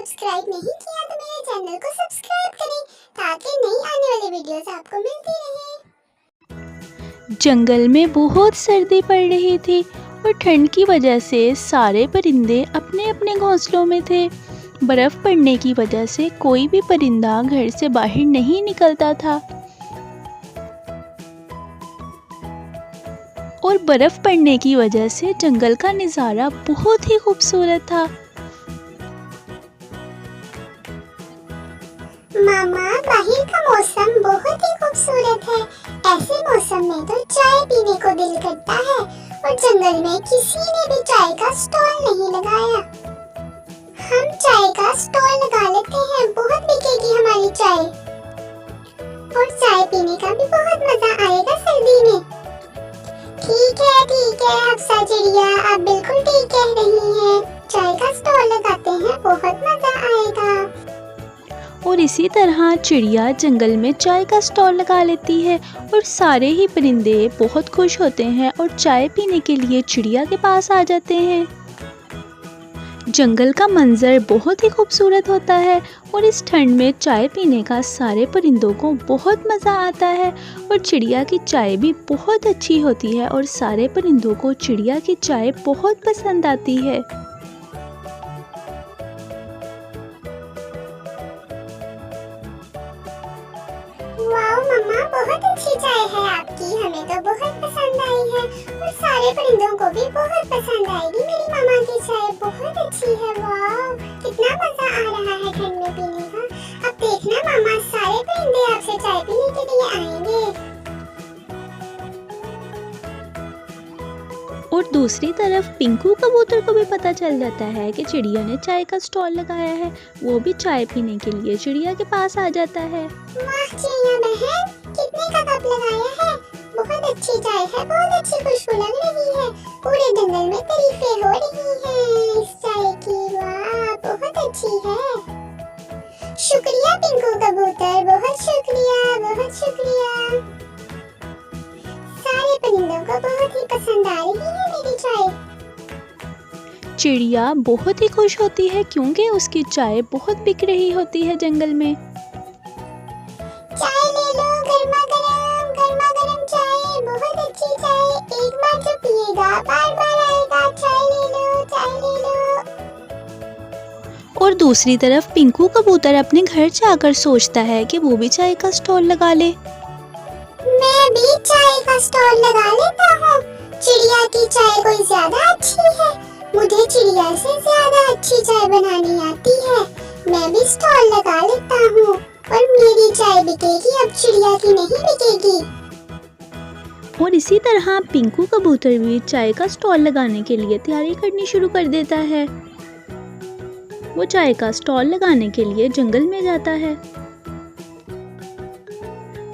Subscribe नहीं किया तो मेरे चैनल को सब्सक्राइब करें ताकि नई आने वाली वीडियोस आपको मिलती रहे। जंगल में बहुत सर्दी पड़ रही थी और ठंड की वजह से सारे परिंदे अपने अपने घोंसलों में थे। बर्फ़ पड़ने की वजह से कोई भी परिंदा घर से बाहर नहीं निकलता था और बर्फ़ पड़ने की वजह से जंगल का नज़ारा बहुत ही खूबसूरत था। मामा, बाहर का मौसम बहुत ही खूबसूरत है। ऐसे मौसम में तो चाय पीने को दिल करता है और जंगल में किसी ने भी चाय का स्टॉल नहीं लगाया। हम चाय का स्टॉल लगा लेते हैं, बहुत बिकेगी हमारी चाय और चाय पीने का भी बहुत मजा आएगा सर्दी में। ठीक है अफसा चिड़िया, आप बिल्कुल ठीक कह रही हैं। चाय का स्टॉल लगाते हैं, बहुत मजा आएगा। और इसी तरह चिड़िया जंगल में चाय का स्टॉल लगा लेती है और सारे ही परिंदे बहुत खुश होते हैं और चाय पीने के लिए चिड़िया के पास आ जाते हैं। जंगल का मंजर बहुत ही खूबसूरत होता है और इस ठंड में चाय पीने का सारे परिंदों को बहुत मज़ा आता है और चिड़िया की चाय भी बहुत अच्छी होती है और सारे परिंदों को चिड़िया की चाय बहुत पसंद आती है। वाह मम्मा, बहुत अच्छी चाय है आपकी, हमें तो बहुत पसंद आई है और सारे परिंदों को भी बहुत पसंद आएगी। मेरी मामा की चाय बहुत अच्छी है। वाह, कितना मजा आ रहा है ठंड में पीने का। अब देखना मामा, सारे परिंदे आपसे चाय पीने के लिए आएंगे। और दूसरी तरफ पिंकू कबूतर को भी पता चल जाता है कि चिड़िया ने चाय का स्टॉल लगाया है। वो भी चाय पीने के लिए चिड़िया के पास आ जाता है। वाह चिड़िया बहन, कितने का कप लगाया है? बहुत अच्छी चाय है, बहुत अच्छी खुशबू लग रही है। पूरे जंगल में तारीफें हो रही हैं इस चाय की। वाह, बहुत अच्छी है। शुक्रिया पिंकू कबूतर, बहुत शुक्रिया, बहुत शुक्रिया। सारे परिंदों को बहुत ही पसंद आ रही है मेरी चाय। चिड़िया बहुत ही खुश होती है क्योंकि उसकी चाय बहुत बिक रही होती है जंगल में। चाय ले लो, गर्मा गरम चाय, बहुत अच्छी चाय। एक बार जो पिएगा बार बार आएगा। चाय ले लो, चाय ले लो। और दूसरी तरफ पिंकू कबूतर अपने घर जाकर सोचता है कि वो भी चाय का स्टॉल लगा ले। मैं भी चाय का स्टॉल लगा लेता हूँ। चिड़िया की चाय कोई ज्यादा अच्छी है, मुझे चिड़िया से ज्यादा अच्छी चाय बनानी आती है। मैं भी स्टॉल लगा लेता हूँ और मेरी चाय बिकेगी, अब चिड़िया की नहीं बिकेगी। और इसी तरह पिंकू कबूतर भी चाय का स्टॉल लगाने के लिए तैयारी करनी शुरू कर देता है। वो चाय का स्टॉल लगाने के लिए जंगल में जाता है।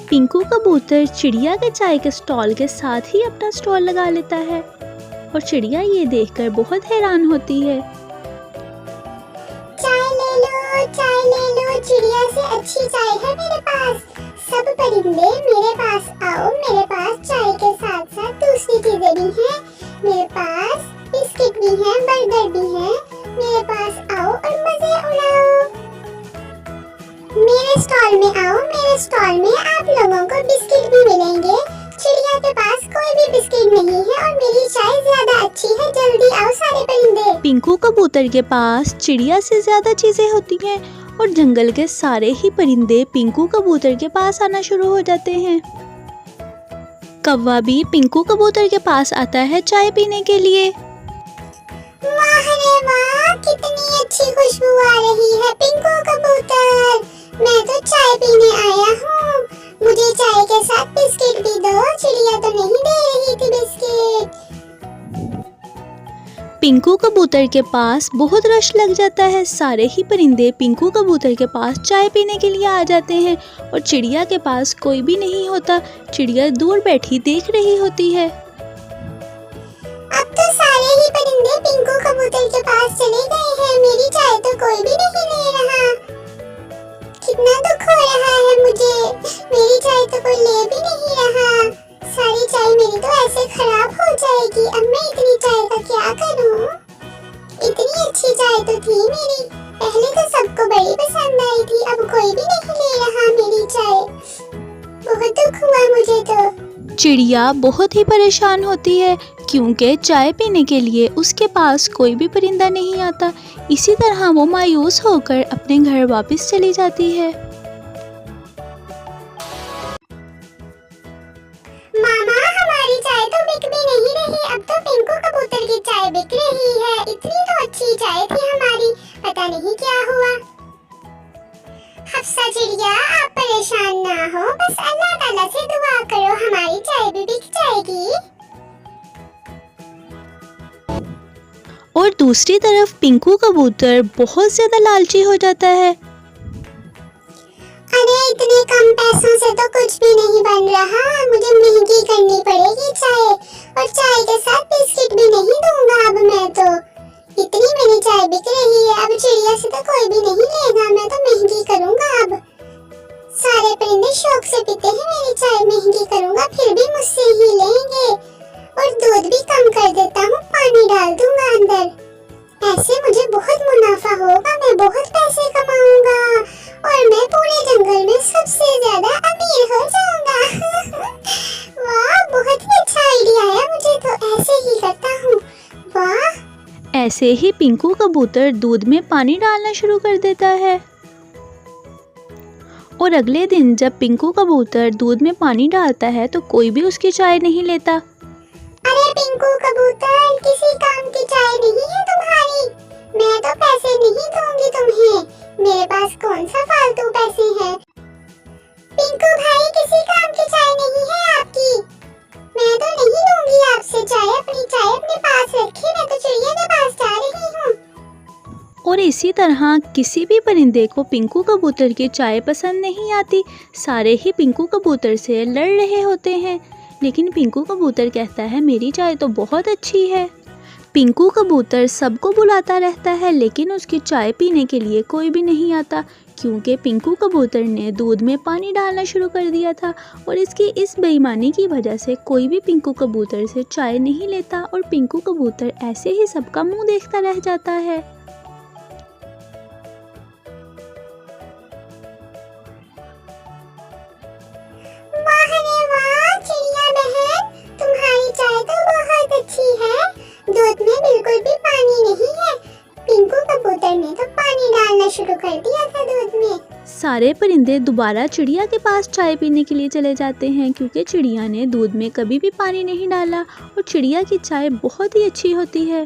पिंकू कबूतर चिड़िया के चाय के स्टॉल के साथ ही अपना स्टॉल लगा लेता है और चिड़िया ये देखकर बहुत हैरान होती है। चाय ले लो, चिड़िया से अच्छी चाय है मेरे पास। सब परिंदे मेरे पास आओ, मेरे पास चाय के साथ साथ दूसरी चीजें भी हैं। मेरे पास बिस्किट भी हैं, बर्गर भी हैं। मेरे पास आओ और मजे उड़ाओ। मेरे स्टॉल में आओ, मेरे स्टॉल में आप लोगों को बिस्किट भी मिलेंगे। चिड़िया के पास कोई भी बिस्किट नहीं है और मेरी चाय ज्यादा अच्छी है। जल्दी आओ सारे परिंदे। पिंकू कबूतर के पास चिड़िया से ज्यादा चीजें होती हैं और जंगल के सारे ही परिंदे पिंकू कबूतर के पास आना शुरू हो जाते हैं। कौवा भी पिंकू कबूतर के पास आता है चाय पीने के लिए। वाह रे वाह, कितनी अच्छी खुशबू आ रही है पिंकू कबूतर। मैं तो चाय पीने आया हूँ, मुझे चाय के साथ बिस्किट भी दो। चिड़िया तो नहीं दे रही थी बिस्किट। पिंकू कबूतर के पास बहुत रश लग जाता है। सारे ही परिंदे पिंकू कबूतर के पास चाय पीने के लिए आ जाते हैं और चिड़िया के पास कोई भी नहीं होता। चिड़िया दूर बैठी देख रही होती है। अब तो सारे ही परिंदे पिंकू कबूतर के पास चले गए हैं, मेरी चाय तो कोई भी नहीं ले रहा। कितना दुख हो रहा है मुझे, मेरी चाय तो कोई ले भी नहीं रहा। सारी चाय मेरी तो ऐसे खराब हो जाएगी। अब मैं इतनी चाय का क्या करूं? इतनी अच्छी चाय तो थी मेरी, पहले तो सब को बड़ी पसंद आई थी, अब कोई भी नहीं ले रहा मेरी चाय। बहुत दुख हुआ मुझे तो। चिड़िया बहुत ही परेशान होती है क्योंकि चाय पीने के लिए उसके पास कोई भी परिंदा नहीं आता। इसी तरह वो मायूस होकर अपने घर वापस चली जाती है। मामा, हमारी चाय तो बिक भी नहीं रही, अब तो पिंकू कबूतर की चाय बिक रही है। इतनी तो अच्छी चाय थी हमारी, पता नहीं क्या हुआ। हफ्सा चिड़िया, आप परेशान ना हो, बस अल्लाह ताला से दुआ करो, हमारी चाय भी बिक जाएगी। और दूसरी तरफ पिंकू कबूतर बहुत ज्यादा लालची हो जाता है। अरे इतने कम पैसों से तो कुछ भी नहीं बन रहा, मुझे महंगी करनी पड़ेगी चाय, और चाय के साथ बिस्किट भी नहीं दूंगा अब मैं तो। इतनी मेरी चाय बिक रही है, अब चिड़िया से तो कोई भी नहीं लेगा, मैं तो महंगी करूंगा अब। सारे परिंदे शौक से पीते हैं मेरी चाय, महंगी करूंगा फिर भी मुझसे ही लेंगे। और दूध भी कम कर देता हूँ, पानी डाल दूंगा अंदर, ऐसे मुझे बहुत मुनाफा होगा, मैं बहुत पैसे कमाऊंगा और मैं पूरे जंगल में सबसे ज्यादा अमीर हो जाऊंगा। वाह, बहुत ही अच्छा आइडिया है मुझे तो, ऐसे ही करता हूँ। वाह। ऐसे ही पिंकू कबूतर दूध में पानी डालना शुरू कर देता है। और अगले दिन जब पिंकू कबूतर दूध में पानी डालता है तो कोई भी उसकी चाय नहीं लेता। अरे पिंकू कबूतर, किसी काम की चाय नहीं है तुम्हारी, मैं तो पैसे नहीं दूंगी तुम्हें, मेरे पास कौन सा फालतू पैसे हैं। पिंकू भाई, किसी काम की चाय नहीं है आपकी, मैं तो नहीं दूंगी आपसे चाय, अपनी चाय अपने पास रखिए, मैं तो चिड़िया के पास जा रही हूँ। और इसी तरह किसी भी परिंदे को पिंकू कबूतर की चाय पसंद नहीं आती। सारे ही पिंकू कबूतर से लड़ रहे होते हैं, लेकिन पिंकू कबूतर कहता है मेरी चाय तो बहुत अच्छी है। पिंकू कबूतर सबको बुलाता रहता है, लेकिन उसकी चाय पीने के लिए कोई भी नहीं आता क्योंकि पिंकू कबूतर ने दूध में पानी डालना शुरू कर दिया था। और इसकी इस बेईमानी की वजह से कोई भी पिंकू कबूतर से चाय नहीं लेता और पिंकू कबूतर ऐसे ही सबका मुंह देखता रह जाता है। बिल्कुल भी पानी नहीं है, पिंकू कबूतर ने तो पानी डालना शुरू कर दिया था दूध में। सारे परिंदे दोबारा चिड़िया के पास चाय पीने के लिए चले जाते हैं क्योंकि चिड़िया ने दूध में कभी भी पानी नहीं डाला और चिड़िया की चाय बहुत ही अच्छी होती है।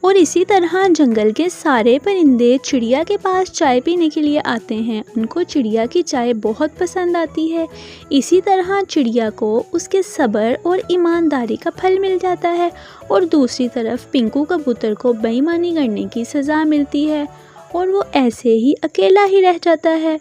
और इसी तरह जंगल के सारे परिंदे चिड़िया के पास चाय पीने के लिए आते हैं, उनको चिड़िया की चाय बहुत पसंद आती है। इसी तरह चिड़िया को उसके सब्र और ईमानदारी का फल मिल जाता है और दूसरी तरफ पिंकू कबूतर को बेईमानी करने की सज़ा मिलती है और वो ऐसे ही अकेला ही रह जाता है।